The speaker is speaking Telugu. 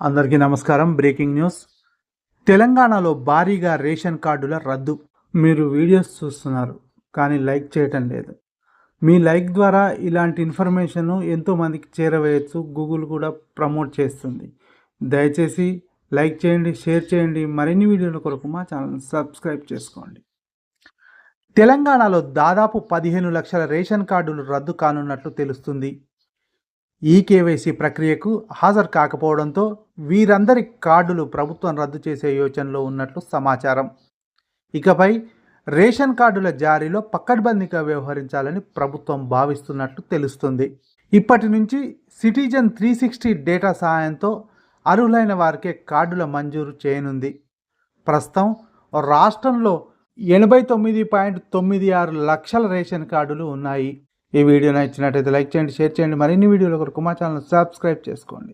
అందరికీ నమస్కారం. Breaking news. తెలంగాణలో భారీగా రేషన్ కార్డుల రద్దు. మీరు వీడియోస్ చూస్తున్నారు కానీ లైక్ చేయటం లేదు. మీ లైక్ ద్వారా ఇలాంటి ఇన్ఫర్మేషన్ ఎంతోమందికి చేరవేయచ్చు. గూగుల్ కూడా ప్రమోట్ చేస్తుంది. దయచేసి లైక్ చేయండి, షేర్ చేయండి. మరిన్ని వీడియోల కొరకు మా ఛానల్ సబ్స్క్రైబ్ చేసుకోండి. తెలంగాణలో దాదాపు 15 లక్షల రేషన్ కార్డులు రద్దు కానున్నట్లు తెలుస్తుంది. ఈకేవైసీ ప్రక్రియకు హాజరు కాకపోవడంతో వీరందరి కార్డులు ప్రభుత్వం రద్దు చేసే యోచనలో ఉన్నట్లు సమాచారం. ఇకపై రేషన్ కార్డుల జారీలో పకడ్బందీగా వ్యవహరించాలని ప్రభుత్వం భావిస్తున్నట్లు తెలుస్తుంది. ఇప్పటి నుంచి సిటిజన్ 360 డేటా సహాయంతో అర్హులైన వారికే కార్డుల మంజూరు చేయనుంది. ప్రస్తుతం రాష్ట్రంలో 89.96 లక్షల రేషన్ కార్డులు ఉన్నాయి. ఈ వీడియో నచ్చినట్లయితే లైక్ చేయండి, షేర్ చేయండి. మరిన్ని వీడియోల కొరకు మా ఛానల్ సబ్స్క్రైబ్ చేసుకోండి.